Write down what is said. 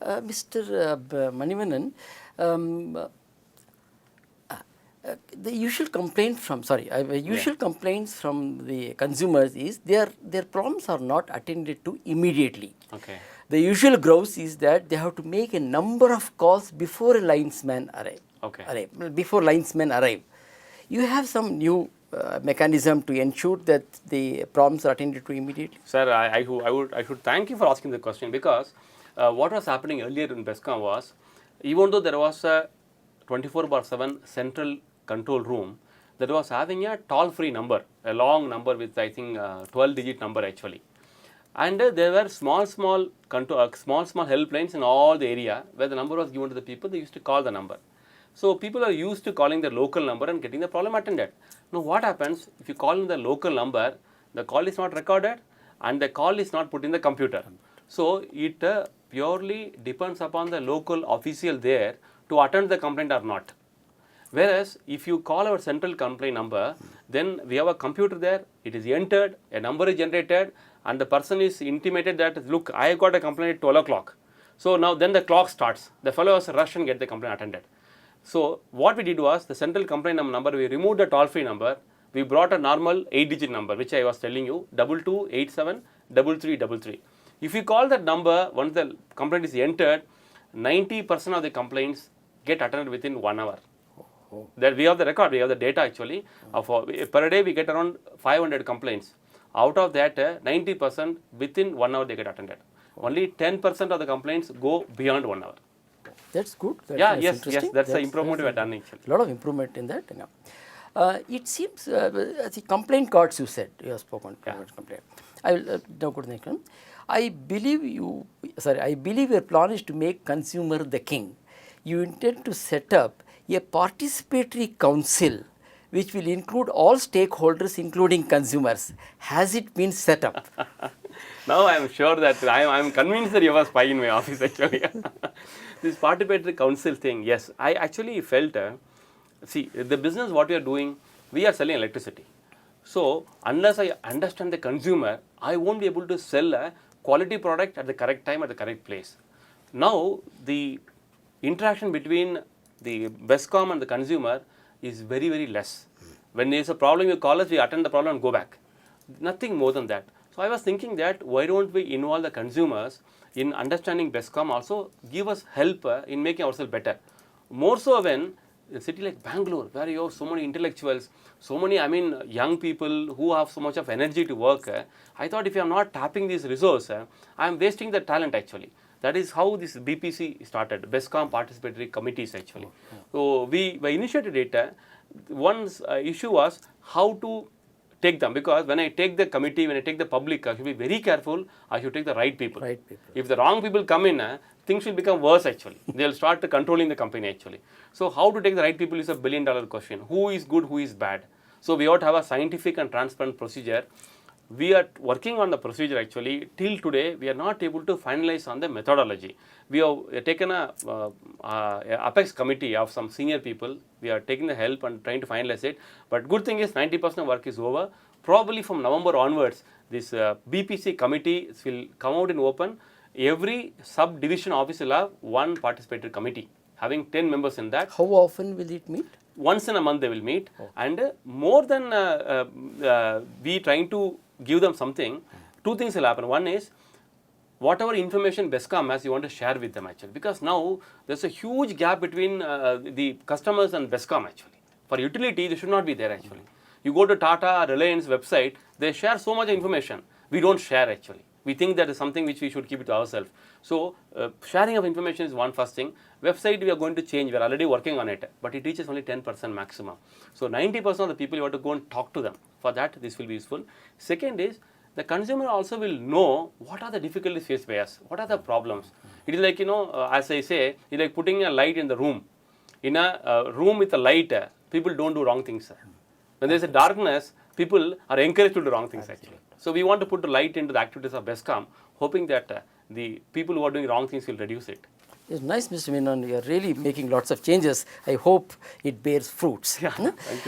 Mr. Manivannan, the usual complaint from complaints from the consumers is their problems are not attended to immediately. Okay. The usual grouse is that they have to make a number of calls before a linesman arrive. Okay. Before linesmen arrive. You have some new mechanism to ensure that the problems are attended to immediately? Sir, I should thank you for asking the question, because what was happening earlier in BESCOM was, even though there was a 24/7 central control room, that was having a toll-free number, a long number with I think 12-digit number actually, and there were small helplines in all the area where the number was given to the people. They used to call the number. So people are used to calling their local number and getting the problem attended. Now what happens if you call in the local number, the call is not recorded and the call is not put in the computer. So it purely depends upon the local official there to attend the complaint or not. Whereas if you call our central complaint number, then we have a computer there, it is entered, a number is generated, and the person is intimated that, look, I got a complaint at 12 o'clock. So now then the clock starts. The fellow has to rush and get the complaint attended. So what we did was, the central complaint number, we removed the toll-free number, we brought a normal 8-digit number, which I was telling you, 22873333. If you call that number, once the complaint is entered, 90% of the complaints get attended within 1 hour. That we have the record, we have the data actually. Per day we get around 500 complaints. Out of that, 90% within 1 hour they get attended. Only 10% of the complaints go beyond 1 hour. That's good. Yes, that's the improvement we have done actually. A lot of improvement in that. It seems the complaint cards you said, you have spoken complaint. I will now go to the next one. I believe your plan is to make consumer the king. You intend to set up a participatory council which will include all stakeholders including consumers. Has it been set up? Now I am sure that I am convinced that you have a spy in my office actually. This participatory council thing, yes, I actually felt, see, the business what we are doing, we are selling electricity. So unless I understand the consumer, I won't be able to sell a quality product at the correct time at the correct place. Now the interaction between the BESCOM and the consumer is very, very less. When there is a problem, you call us, we attend the problem and go back. Nothing more than that. So I was thinking that why don't we involve the consumers in understanding BESCOM, also give us help in making ourselves better. More so when a city like Bangalore, where you have so many intellectuals, so many young people who have so much of energy to work, I thought if I am not tapping this resource, I am wasting the talent actually. That is how this BPC started, BESCOM Participatory Committees actually. So we initiated it. One issue was how to take them, because when I take the committee, when I take the public, I should be very careful. I should take the right people. If the wrong people come in, things will become worse actually. They will start controlling the company actually. So how to take the right people is a billion-dollar question. Who is good, who is bad? So we ought to have a scientific and transparent procedure. We are working on the procedure actually. Till today, we are not able to finalize on the methodology. We have taken a Apex committee of some senior people. We are taking the help and trying to finalize it. But good thing is 90% of work is over. Probably from November onwards, this BPC committee will come out in open. Every subdivision office will have one participatory committee, having 10 members in that. How often will it meet? Once in a month they will meet. And more than we trying to give them something, two things will happen. One is, whatever information BESCOM has, you want to share with them actually. Because now there's a huge gap between the customers and BESCOM actually. For utility, they should not be there actually. You go to Tata, Reliance website, they share so much information. We don't share actually. We think that is something which we should keep it to ourselves. So sharing of information is one first thing. Website we are going to change. We are already working on it, but it reaches only 10% maximum. So 90% of the people you have to go and talk to them. For that, this will be useful. Second is, the consumer also will know what are the difficulties faced by us. What are the problems? It is like, as I say, it's like putting a light in the room. In a room with a light, people don't do wrong things. When there is a darkness, people are encouraged to do wrong things actually. So we want to put the light into the activities of BESCOM, hoping that the people who are doing wrong things will reduce it. It's nice, Mr. Menon. You are really making lots of changes. I hope it bears fruits. Yeah, thank you.